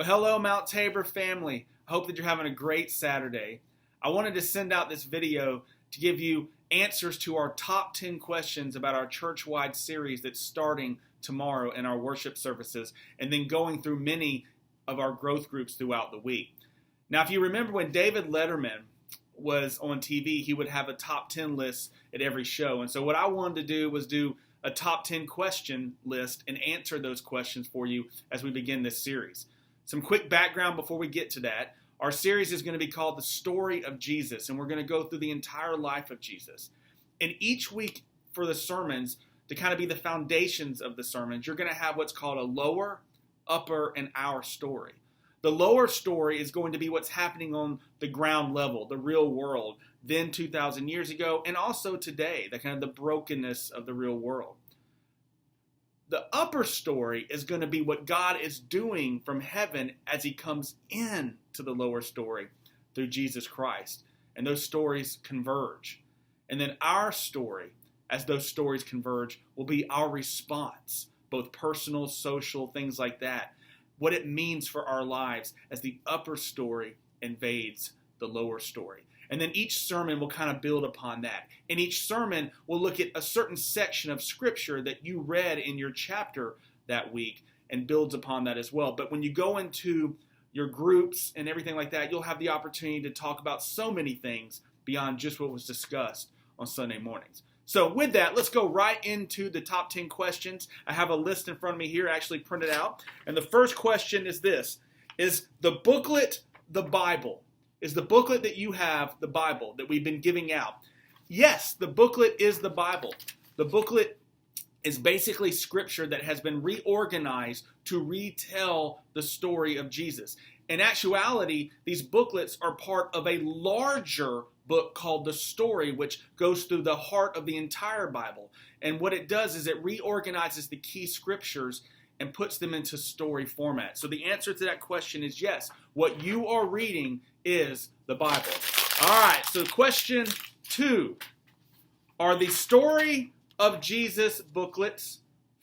Well, hello, Mount Tabor family. I hope that you're having a great Saturday. I wanted to send out this video to give you answers to our top 10 questions about our church-wide series that's starting tomorrow in our worship services, and then going through many of our growth groups throughout the week. Now, if you remember when David Letterman was on TV, he would have a top 10 list at every show. And so what I wanted to do was do a top 10 question list and answer those questions for you as we begin this series. Some quick background before we get to that. Our series is going to be called The Story of Jesus, and we're going to go through the entire life of Jesus. And each week for the sermons, to kind of be the foundations of the sermons, you're going to have what's called a lower, upper, and our story. The lower story is going to be what's happening on the ground level, the real world, then 2,000 years ago, and also today, the kind of the brokenness of the real world. The upper story is going to be what God is doing from heaven as he comes in to the lower story through Jesus Christ. And those stories converge. And then our story, as those stories converge, will be our response, both personal, social, things like that. What it means for our lives as the upper story invades the lower story. And then each sermon will kind of build upon that. And each sermon will look at a certain section of scripture that you read in your chapter that week and builds upon that as well. But when you go into your groups and everything like that, you'll have the opportunity to talk about so many things beyond just what was discussed on Sunday mornings. So with that, let's go right into the top 10 questions. I have a list in front of me here, actually printed out. And the first question is this: is the booklet the Bible? Is the booklet that you have the Bible that we've been giving out? Yes, the booklet is the Bible. The booklet is basically scripture that has been reorganized to retell the story of Jesus. In actuality, these booklets are part of a larger book called The Story, which goes through the heart of the entire Bible. And what it does is it reorganizes the key scriptures and puts them into story format. So the answer to that question is yes. What you are reading is the Bible. All right, so question 2. Are the Story of Jesus booklets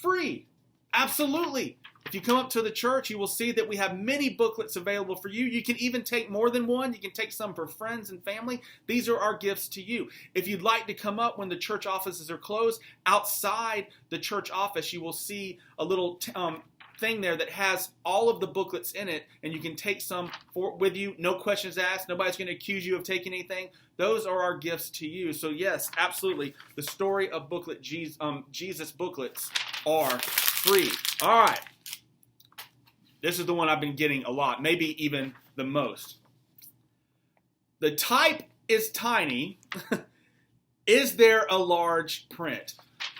free? Absolutely. If you come up to the church, you will see that we have many booklets available for you. You can even take more than one. You can take some for friends and family. These are our gifts to you. If you'd like to come up when the church offices are closed, outside the church office, you will see a little thing there that has all of the booklets in it, and you can take some with you. No questions asked. Nobody's going to accuse you of taking anything. Those are our gifts to you. So yes, absolutely, the Story of booklet Jesus booklets are free. All right. This is the one I've been getting a lot, maybe even the most. The type is tiny. Is there a large print?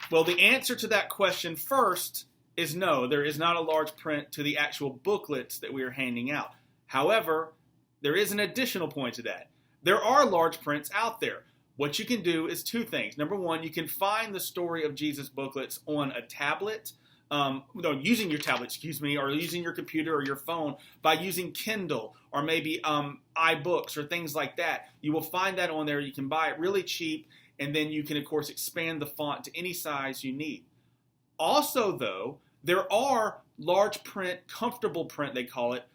Well, the answer to that question first is no. There is not a large print to the actual booklets that we are handing out. However, there is an additional point to that. There are large prints out there. What you can do is two things. Number one, you can find the Story of Jesus booklets on a tablet, using your tablet, or using your computer or your phone by using Kindle or maybe iBooks or things like that. You will find that on there. You can buy it really cheap, and then you can, of course, expand the font to any size you need. Also, though, there are large print, comfortable print, they call it,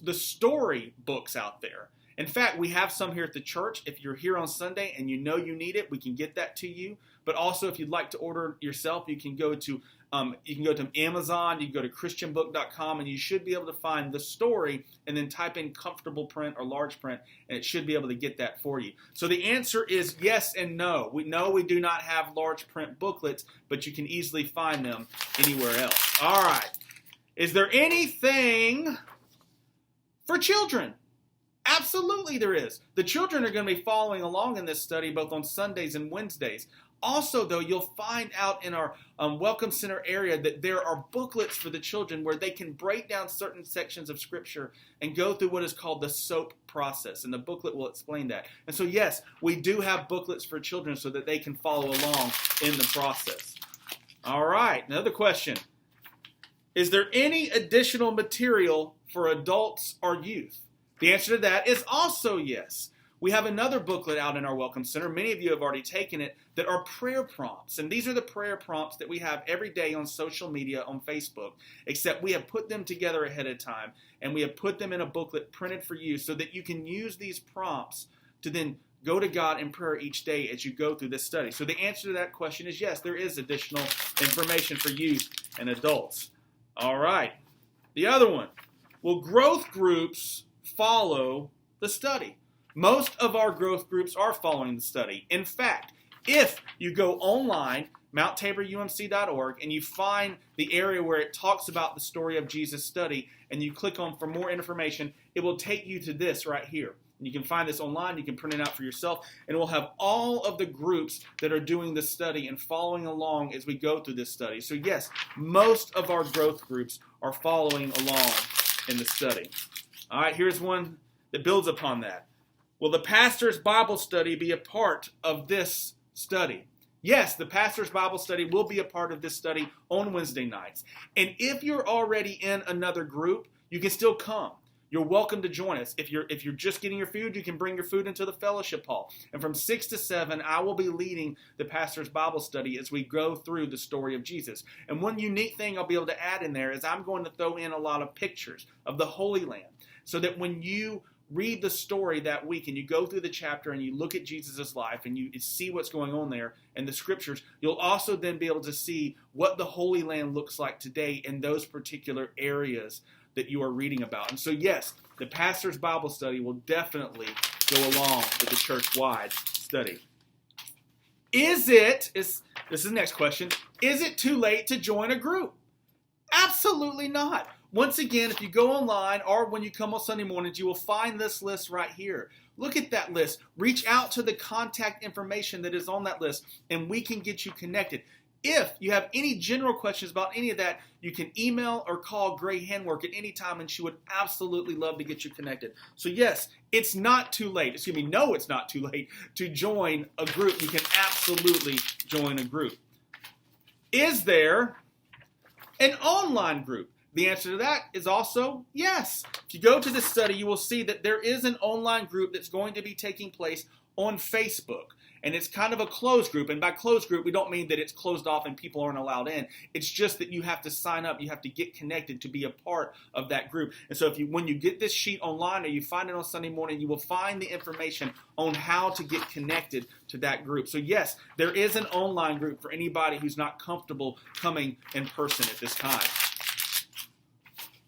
the story books out there. In fact, we have some here at the church. If you're here on Sunday and you know you need it, we can get that to you. But also, if you'd like to order yourself, you can go to Amazon, you can go to christianbook.com, and you should be able to find the story and then type in comfortable print or large print, and it should be able to get that for you. So the answer is yes and no. We know we do not have large print booklets, but you can easily find them anywhere else. All right. Is there anything for children? Absolutely there is. The children are going to be following along in this study both on Sundays and Wednesdays. Also, though, you'll find out in our Welcome Center area that there are booklets for the children where they can break down certain sections of Scripture and go through what is called the SOAP process, and the booklet will explain that. And so, yes, we do have booklets for children so that they can follow along in the process. All right, another question. Is there any additional material for adults or youth? The answer to that is also yes. We have another booklet out in our Welcome Center. Many of you have already taken it, that are prayer prompts. And these are the prayer prompts that we have every day on social media, on Facebook, except we have put them together ahead of time, and we have put them in a booklet printed for you so that you can use these prompts to then go to God in prayer each day as you go through this study. So the answer to that question is yes, there is additional information for youth and adults. All right. The other one. Will growth groups follow the study? Most of our growth groups are following the study. In fact, if you go online, mounttaborumc.org, and you find the area where it talks about the story of Jesus study, and you click on for more information, it will take you to this right here. And you can find this online, you can print it out for yourself, and it will have all of the groups that are doing the study and following along as we go through this study. So yes, most of our growth groups are following along in the study. All right, here's one that builds upon that. Will the pastor's Bible study be a part of this study? Yes, the pastor's Bible study will be a part of this study on Wednesday nights. And if you're already in another group, you can still come. You're welcome to join us. If you're just getting your food, you can bring your food into the fellowship hall. And from 6 to 7, I will be leading the pastor's Bible study as we go through the story of Jesus. And one unique thing I'll be able to add in there is I'm going to throw in a lot of pictures of the Holy Land, so that when you read the story that week and you go through the chapter and you look at Jesus' life and you see what's going on there in the scriptures, you'll also then be able to see what the Holy Land looks like today in those particular areas that you are reading about. And so yes, the pastor's Bible study will definitely go along with the church-wide study. This is the next question, is it too late to join a group? Absolutely not. Once again, if you go online or when you come on Sunday mornings, you will find this list right here. Look at that list. Reach out to the contact information that is on that list, and we can get you connected. If you have any general questions about any of that, you can email or call Gray Handwork at any time, and she would absolutely love to get you connected. So yes, it's not too late. No, it's not too late to join a group. You can absolutely join a group. Is there an online group? The answer to that is also yes. If you go to the study, you will see that there is an online group that's going to be taking place on Facebook. And it's kind of a closed group. And by closed group, we don't mean that it's closed off and people aren't allowed in. It's just that you have to sign up. You have to get connected to be a part of that group. And so when you get this sheet online or you find it on Sunday morning, you will find the information on how to get connected to that group. So yes, there is an online group for anybody who's not comfortable coming in person at this time.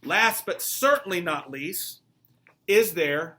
Last but certainly not least, is there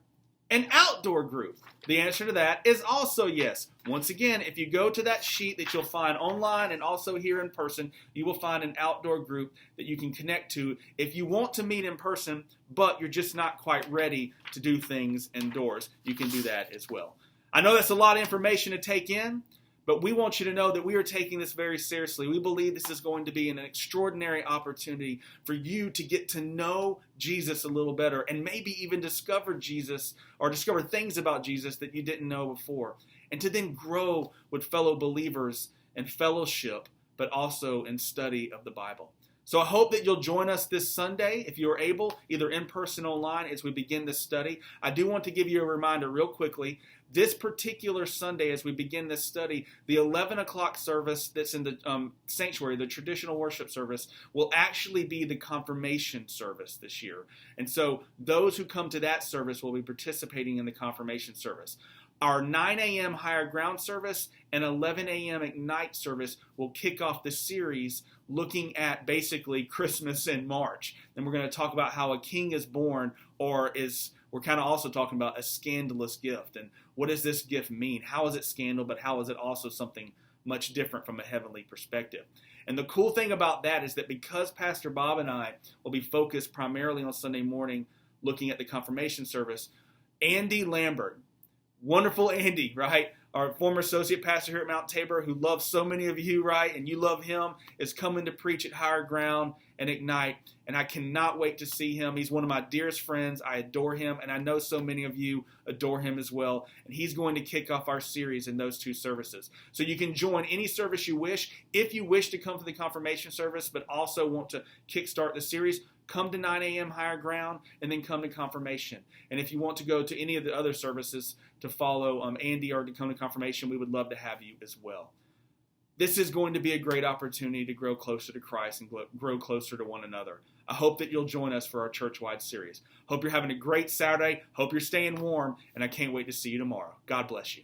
an outdoor group? The answer to that is also yes. Once again, if you go to that sheet that you'll find online and also here in person, you will find an outdoor group that you can connect to if you want to meet in person, but you're just not quite ready to do things indoors. You can do that as well. I know that's a lot of information to take in, but we want you to know that we are taking this very seriously. We believe this is going to be an extraordinary opportunity for you to get to know Jesus a little better and maybe even discover Jesus or discover things about Jesus that you didn't know before. And to then grow with fellow believers in fellowship, but also in study of the Bible. So I hope that you'll join us this Sunday, if you are able, either in person or online, as we begin this study. I do want to give you a reminder real quickly. This particular Sunday, as we begin this study, the 11 o'clock service that's in the sanctuary, the traditional worship service, will actually be the confirmation service this year. And so those who come to that service will be participating in the confirmation service. Our 9 a.m. Higher Ground service and 11 a.m. Ignite service will kick off the series looking at basically Christmas in March. And we're going to talk about how a king is born, we're kind of also talking about a scandalous gift. And what does this gift mean? How is it scandal, but how is it also something much different from a heavenly perspective? And the cool thing about that is that because Pastor Bob and I will be focused primarily on Sunday morning looking at the confirmation service, Andy Lambert, wonderful Andy, right? Our former associate pastor here at Mount Tabor, who loves so many of you, right? And you love him, is coming to preach at Higher Ground and Ignite. And I cannot wait to see him. He's one of my dearest friends. I adore him. And I know so many of you adore him as well. And he's going to kick off our series in those two services. So you can join any service you wish. If you wish to come to the confirmation service, but also want to kickstart the series, come to 9 a.m. Higher Ground, and then come to confirmation. And if you want to go to any of the other services to follow Andy or to come to confirmation, we would love to have you as well. This is going to be a great opportunity to grow closer to Christ and grow closer to one another. I hope that you'll join us for our church-wide series. Hope you're having a great Saturday. Hope you're staying warm, and I can't wait to see you tomorrow. God bless you.